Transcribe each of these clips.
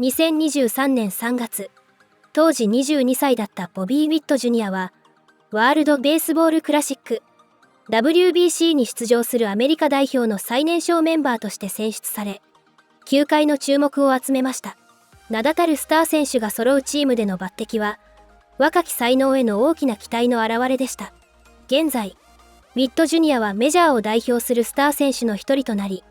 2023年3月、当時22歳だったボビー・ウィット・ジュニアは、ワールド・ベースボール・クラシック、WBC に出場するアメリカ代表の最年少メンバーとして選出され、球界の注目を集めました。名だたるスター選手が揃うチームでの抜擢は、若き才能への大きな期待の表れでした。現在、ウィット・ジュニアはメジャーを代表するスター選手の一人となり、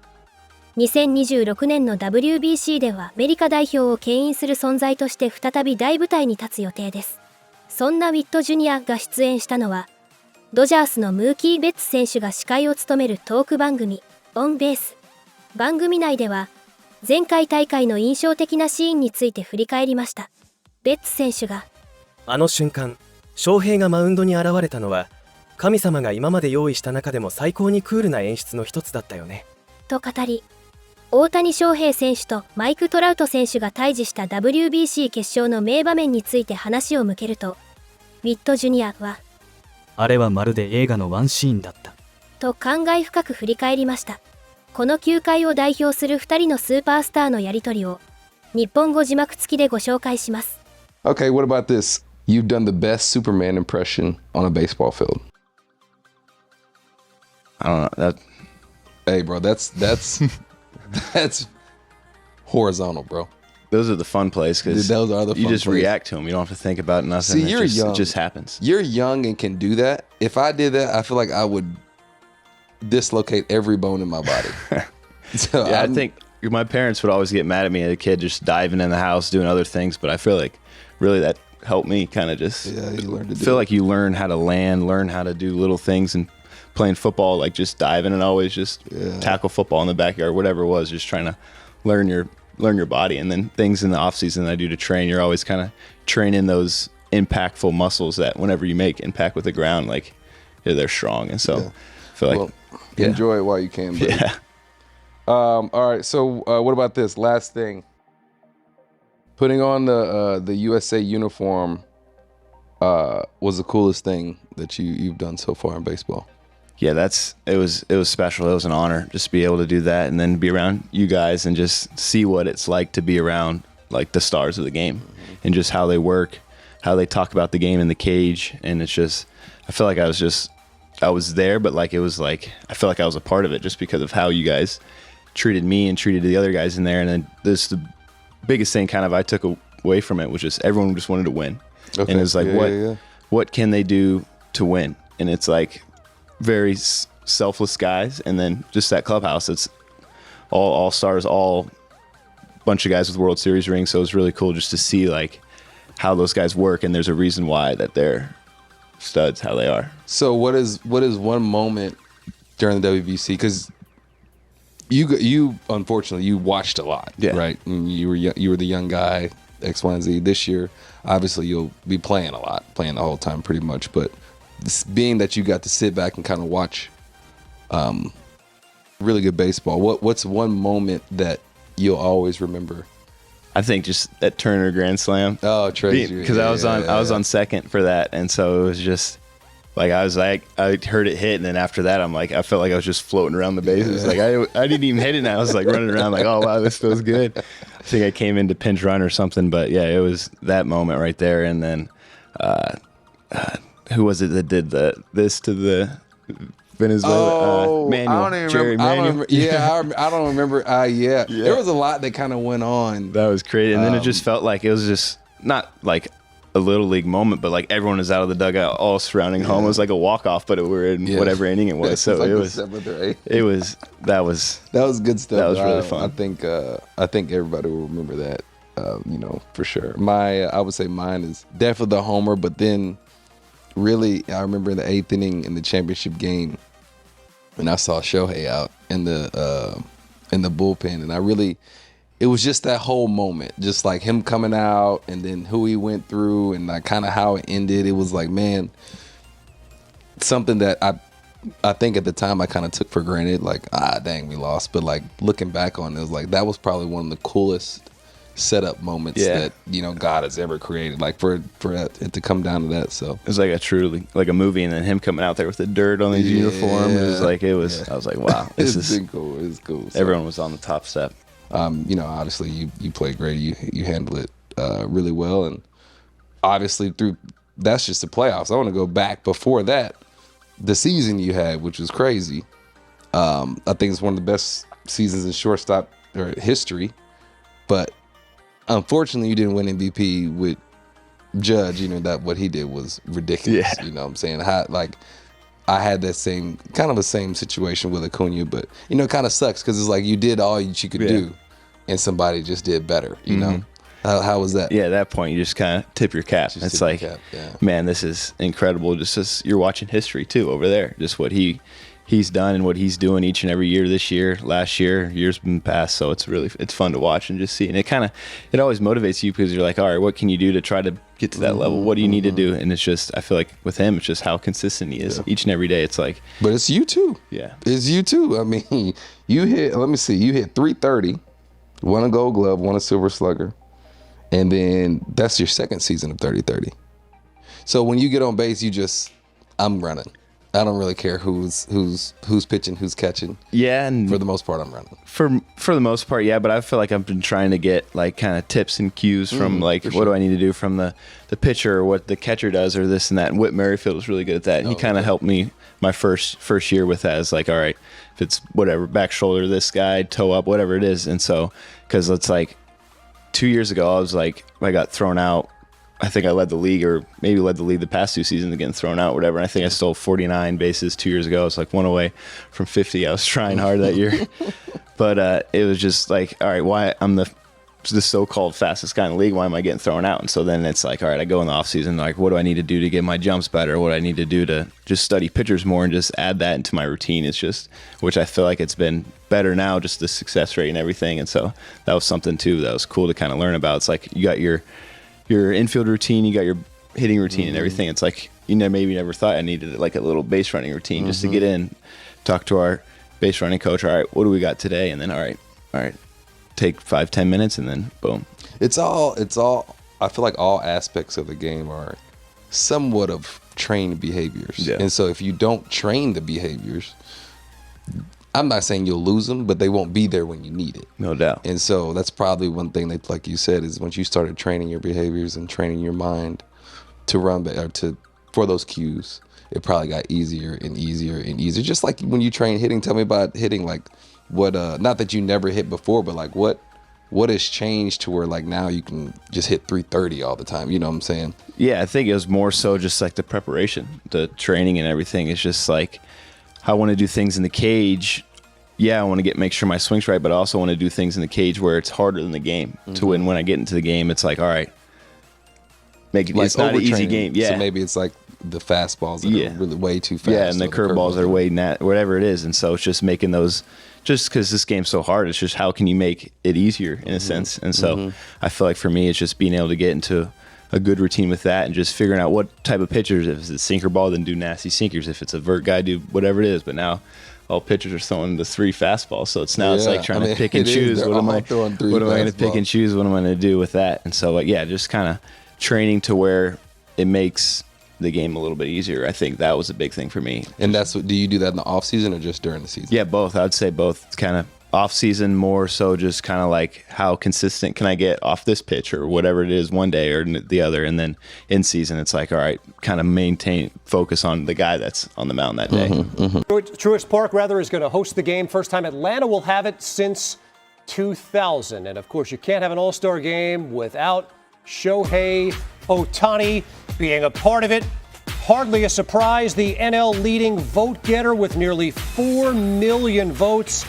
2026年の WBC ではアメリカ代表を牽引する存在として再び大舞台に立つ予定です。そんなウィット・ジュニアが出演したのは、ドジャースのムーキー・ベッツ選手が司会を務めるトーク番組、オン・ベース。番組内では、前回大会の印象的なシーンについて振り返りました。ベッツ選手が、あの瞬間、翔平がマウンドに現れたのは、神様が今まで用意した中でも最高にクールな演出の一つだったよね。と語り、大谷翔平選手とマイク・トラウト選手が対峙した WBC 決勝の名場面について話を向けると、ウィット・ジュニアは、あれはまるで映画のワンシーンだった。と感慨深く振り返りました。この球界を代表する2人のスーパースターのやり取りを、日本語字幕付きでご紹介します。Okay, what about this? You've done the best Superman impression on a baseball field. I don't know. Hey, bro, that's horizontal, bro. Those are the fun plays because Those are the fun you just plays. react to them. You don't have to think about nothing. See, you're young. It just happens. You're young and can do that. If I did that, I feel like I would dislocate every bone in my body. So Yeah, I think my parents would always get mad at me as a kid just diving in the house, doing other things. But I feel like really that helped me kind of just you learned to feel like you learn how to land, learn how to do little things, and playing football, like just diving and always just tackle football in the backyard, whatever it was, just trying to learn your body. And then things in the off season that I do to train, you're always kind of training those impactful muscles that whenever you make impact with the ground, like they're strong. And so I feel like enjoy it while you can. Buddy. Yeah. All right. So what about this last thing? Putting on the USA uniform was the coolest thing that you've done so far in baseball. Yeah, it was special. It was an honor just to be able to do that and then be around you guys and just see what it's like to be around like the stars of the game and just how they work, how they talk about the game in the cage. And it's just, I feel like I was there, but like it was like I feel like I was a part of it just because of how you guys treated me and treated the other guys in there. And then the biggest thing kind of I took away from it was just everyone just wanted to win. Okay. And it's like what can they do to win? And it's like very selfless guys, and then just that clubhouse. It's all stars, all bunch of guys with World Series rings. So it was really cool just to see like how those guys work, and there's a reason why that they're studs, how they are. So what is one moment during the WBC? Because you unfortunately you watched a lot, right? And you were the young guy, X, Y, and Z. This year, obviously you'll be playing a lot, playing the whole time pretty much, but being that you got to sit back and kind of watch really good baseball, what's one moment that you'll always remember? I think just that Turner Grand Slam. Oh, Tracy. Because I was on second for that, and so it was just like I heard it hit, and then after that I felt like I was just floating around the bases. Like I didn't even hit it, and I was like running around like, oh wow, this feels good. I think I came into pinch run or something, but yeah, it was that moment right there, and then. Who was it that did this to the Venezuela? Manuel. I don't remember. I don't remember. There was a lot that kind of went on. That was crazy, and then it just felt like it was just not like a little league moment, but like everyone was out of the dugout, all surrounding home. It was like a walk off, but we're in whatever inning it was. So it was. That was good stuff. That was really fun. I think everybody will remember that. For sure. I would say mine is definitely the homer, but then. Really, I remember in the 8th inning in the championship game, and I saw Shohei out in the bullpen, and it was just that whole moment, just like him coming out, and then who he went through, and like kind of how it ended. It was like, man, something that I think at the time I kind of took for granted, like dang, we lost, but like looking back on it, it was like that was probably one of the coolest setup moments that God has ever created, like for it to come down to that. So it was like a movie, and then him coming out there with the dirt on his uniform. I was like, wow, this is cool. It's cool. So. Everyone was on the top step. Obviously you played great. You handled it really well, and obviously that's just the playoffs. I want to go back before that, the season you had, which was crazy. I think it's one of the best seasons in shortstop history, but unfortunately you didn't win MVP with Judge. That what he did was ridiculous. Yeah. You know what I'm saying? I had that same situation with Acuna, but it kind of sucks because it's like you did all you could do, and somebody just did better. You know, how was that? Yeah, at that point you just kind of tip your cap. Just it's tip like, your cap, yeah. Man, this is incredible. Just as you're watching history too over there, just what he's done and what he's doing each and every year. This year, last year, years been past. So it's fun to watch and just see. And it always motivates you because you're like, all right, what can you do to try to get to that level? What do you need to do? And it's just, I feel like with him, it's just how consistent he is each and every day. It's like, but it's you too. Yeah, it's you too. I mean, you hit 330, won a Gold Glove, won a Silver Slugger, and then that's your second season of 30-30. So when you get on base, I'm running. I don't really care who's pitching, who's catching. Yeah, and for the most part, I'm running. For the most part, yeah. But I feel like I've been trying to get like kind of tips and cues from what do I need to do from the pitcher or what the catcher does or this and that. And Whit Merrifield was really good at that. And he kind of helped me my first year with that. It's like, all right, if it's whatever, back shoulder, this guy, toe up, whatever it is. And so, because it's like 2 years ago, I got thrown out. I think I led the league, or maybe led the league the past 2 seasons, getting thrown out, whatever. And I think I stole 49 bases 2 years ago. It's like one away from 50. I was trying hard that year. But it was just like, all right, why I'm the so-called fastest guy in the league, why am I getting thrown out? And so then it's like, all right, I go in the offseason, like, what do I need to do to get my jumps better? What do I need to do to just study pitchers more and just add that into my routine? It's just, which I feel like it's been better now, just the success rate and everything. And so that was something, too, that was cool to kind of learn about. It's like you got your infield routine, you got your hitting routine and everything. It's like maybe never thought I needed like a little base running routine just to get in, talk to our base running coach. All right, what do we got today? And then all right, take 5-10 minutes and then boom. It's all. I feel like all aspects of the game are somewhat of trained behaviors. Yeah. And so if you don't train the behaviors, I'm not saying you'll lose them, but they won't be there when you need it. No doubt. And so that's probably one thing that, like you said, is once you started training your behaviors and training your mind to run for those cues, it probably got easier and easier and easier. Just like when you train hitting, tell me about hitting, like what, not that you never hit before, but like what has changed to where like now you can just hit 330 all the time. You know what I'm saying? Yeah, I think it was more so just like the preparation, the training and everything. It's just like, I want to do things in the cage. Yeah, I want to make sure my swing's right, but I also want to do things in the cage where it's harder than the game. To when I get into the game, it's like, all right, it's not an easy game. Yeah, so maybe it's like the fastballs that are really way too fast. Yeah, and the curveballs are way whatever it is. And so it's just making those, just because this game's so hard, it's just how can you make it easier in a sense. And so I feel like for me, it's just being able to get into a good routine with that and just figuring out what type of pitchers. If it's a sinker ball, then do nasty sinkers. If it's a vert guy, do whatever it is. But now all pitchers are throwing the 3 fastballs, so it's like trying to pick and choose. What am I going to pick and choose? What am I going to do with that? And so just kind of training to where it makes the game a little bit easier. I think that was a big thing for me. And do you do that in the off season or just during the season? Yeah, both. I would say both. It's kind of off season more so just kind of like how consistent can I get off this pitch or whatever it is one day or the other, and then in season it's like, all right, kind of focus on the guy that's on the mound that day. Truist Park is going to host the game. First time Atlanta will have it since 2000. And of course you can't have an all-star game without Shohei Ohtani being a part of it. Hardly a surprise, the NL leading vote getter with nearly 4 million votes.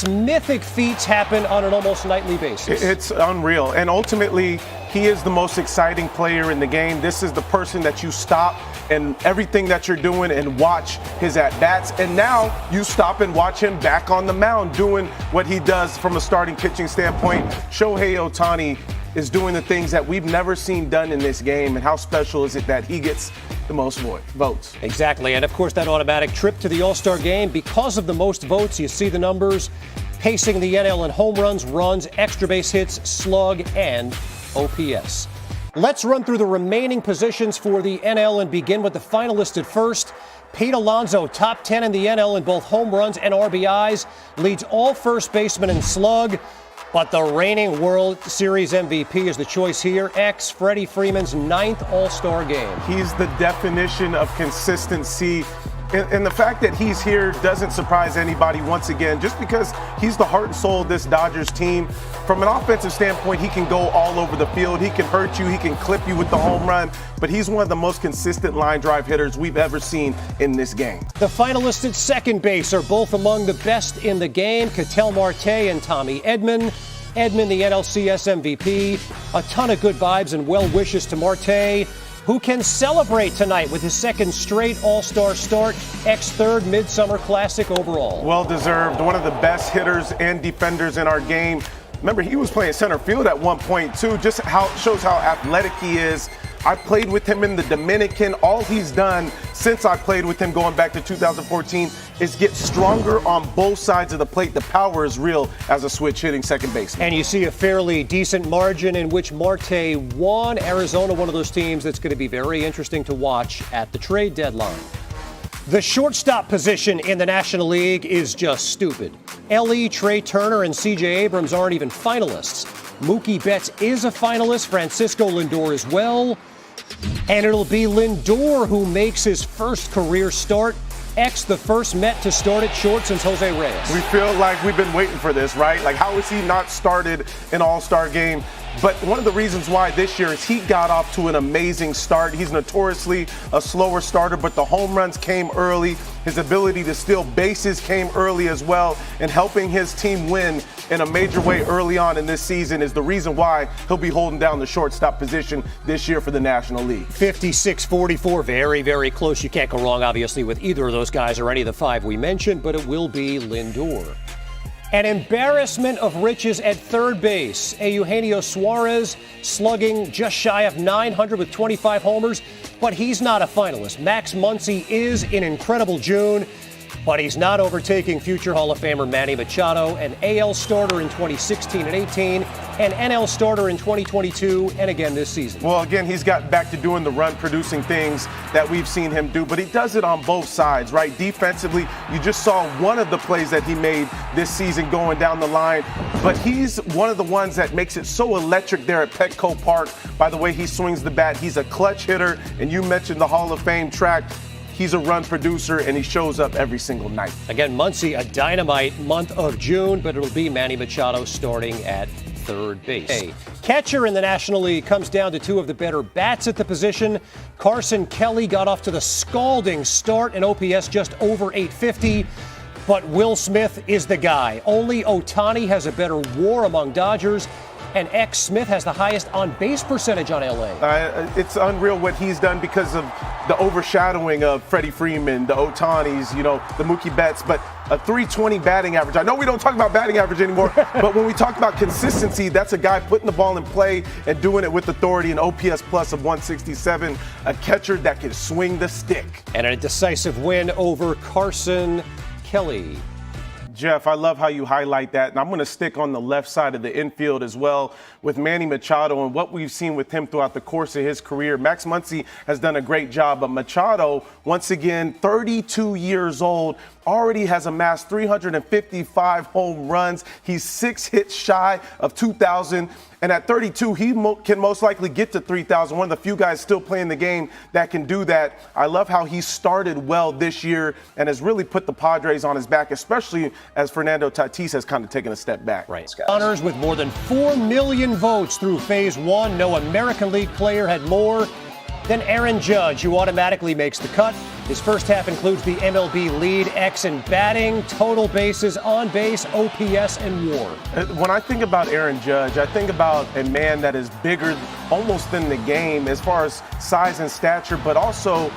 Mythic feats happen on an almost nightly basis. It's unreal. And ultimately, he is the most exciting player in the game. This is the person that you stop and everything that you're doing and watch his at-bats. And now you stop and watch him back on the mound doing what he does from a starting pitching standpoint. Shohei Ohtani is doing the things that we've never seen done in this game. And how special is it that he gets the most votes? Exactly. And of course, that automatic trip to the All-Star game, because of the most votes, you see the numbers pacing the NL in home runs, extra base hits, slug, and OPS. Let's run through the remaining positions for the NL and begin with the finalists at first. Pete Alonso, top 10 in the NL in both home runs and RBIs, leads all first basemen in slug. But the reigning World Series MVP is the choice here. Freddie Freeman's 9th All-Star game. He's the definition of consistency. And the fact that he's here doesn't surprise anybody once again, just because he's the heart and soul of this Dodgers team. From an offensive standpoint, he can go all over the field. He can hurt you. He can clip you with the home run. But he's one of the most consistent line drive hitters we've ever seen in this game. The finalists at second base are both among the best in the game. Ketel Marte and Tommy Edman. Edman, the NLCS MVP. A ton of good vibes and well wishes to Marte, who can celebrate tonight with his second straight All-Star start, third Midsummer Classic overall. Well deserved. One of the best hitters and defenders in our game. Remember, he was playing center field at one point too. Just shows how athletic he is. I played with him in the Dominican. All he's done since I played with him going back to 2014 is get stronger on both sides of the plate. The power is real as a switch hitting second baseman. And you see a fairly decent margin in which Marte won. Arizona, one of those teams that's going to be very interesting to watch at the trade deadline. The shortstop position in the National League is just stupid. Ellie, Trey Turner, and C.J. Abrams aren't even finalists. Mookie Betts is a finalist, Francisco Lindor as well. And it'll be Lindor who makes his first career start. The first Met to start at short since Jose Reyes. We feel like we've been waiting for this, right? Like, how is he not started an All-Star game? But one of the reasons why this year is he got off to an amazing start. He's notoriously a slower starter, but the home runs came early. His ability to steal bases came early as well. And helping his team win in a major way early on in this season is the reason why he'll be holding down the shortstop position this year for the National League. 56-44, very, very close. You can't go wrong, obviously, with either of those guys or any of the five we mentioned, but it will be Lindor. An embarrassment of riches at third base. Eugenio Suarez slugging just shy of 900 with 25 homers, but he's not a finalist. Max Muncy is in incredible June, but he's not overtaking future Hall of Famer Manny Machado, an AL starter in 2016 and 18, an NL starter in 2022, and again this season. Well, again, he's got back to doing the run-producing things that we've seen him do, but he does it on both sides, right? Defensively, you just saw one of the plays that he made this season going down the line, but he's one of the ones that makes it so electric there at Petco Park by the way he swings the bat. He's a clutch hitter, and you mentioned the Hall of Fame track. He's a run producer, and he shows up every single night. Again, Muncy, a dynamite month of June, but it'll be Manny Machado starting at third base. Catcher in the National League comes down to two of the better bats at the position. Carson Kelly got off to the scalding start, and OPS just over 850. But Will Smith is the guy. Only Ohtani has a better WAR among Dodgers, and Smith has the highest on-base percentage on LA. It's unreal what he's done because of the overshadowing of Freddie Freeman, the Ohtanis, the Mookie Betts, but a 320 batting average. I know we don't talk about batting average anymore, but when we talk about consistency, that's a guy putting the ball in play and doing it with authority, an OPS plus of 167, a catcher that can swing the stick. And a decisive win over Carson Kelly. Jeff, I love how you highlight that, and I'm going to stick on the left side of the infield as well with Manny Machado and what we've seen with him throughout the course of his career. Max Muncy has done a great job, but Machado, once again, 32 years old, already has amassed 355 home runs. He's 6 hits shy of 2,000. And at 32, he can most likely get to 3,000. One of the few guys still playing the game that can do that. I love how he started well this year and has really put the Padres on his back, especially as Fernando Tatis has kind of taken a step back. Right. Honors with more than 4 million votes through Phase 1. No American League player had more than Aaron Judge, who automatically makes the cut. His first half includes the MLB lead, in batting, total bases, on base, OPS, and WAR. When I think about Aaron Judge, I think about a man that is bigger almost than the game as far as size and stature, but also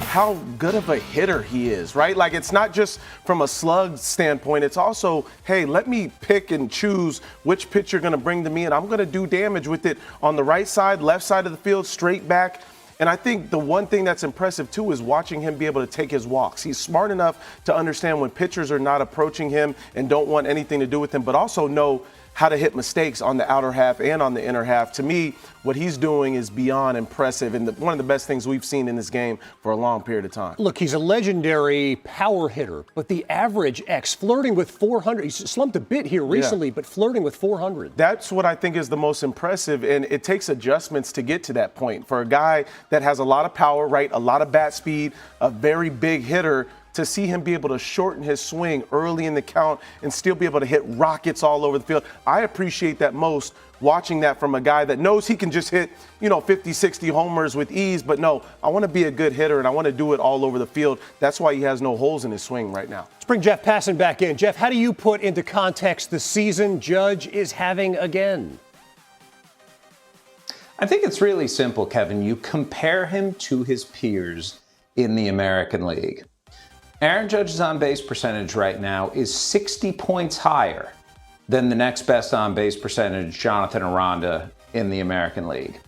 how good of a hitter he is, right? Like, it's not just from a slug standpoint. It's also, hey, let me pick and choose which pitch you're going to bring to me, and I'm going to do damage with it on the right side, left side of the field, straight back. And I think the one thing that's impressive, too, is watching him be able to take his walks. He's smart enough to understand when pitchers are not approaching him and don't want anything to do with him, but also know how to hit mistakes on the outer half and on the inner half. To me, what he's doing is beyond impressive and one of the best things we've seen in this game for a long period of time. Look, he's a legendary power hitter, but the average X flirting with 400. He's slumped a bit here recently, but flirting with 400. That's what I think is the most impressive, and it takes adjustments to get to that point. For a guy that has a lot of power, right, a lot of bat speed, a very big hitter, to see him be able to shorten his swing early in the count and still be able to hit rockets all over the field. I appreciate that most, watching that from a guy that knows he can just hit, 50, 60 homers with ease. But no, I want to be a good hitter and I want to do it all over the field. That's why he has no holes in his swing right now. Let's bring Jeff Passan back in. Jeff, how do you put into context the season Judge is having again? I think it's really simple, Kevin. You compare him to his peers in the American League. Aaron Judge's on-base percentage right now is 60 points higher than the next best on-base percentage, Jonathan Aranda, in the American League.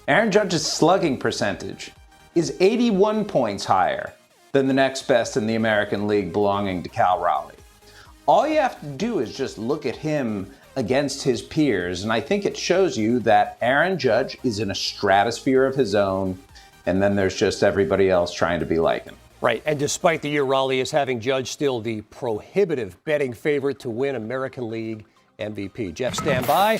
Aaron Judge's slugging percentage is 81 points higher than the next best in the American League, belonging to Cal Raleigh. All you have to do is just look at him against his peers, and I think it shows you that Aaron Judge is in a stratosphere of his own, and then there's just everybody else trying to be like him. Right, and despite the year Raleigh is having, Judge still the prohibitive betting favorite to win American League MVP. Jeff, stand by.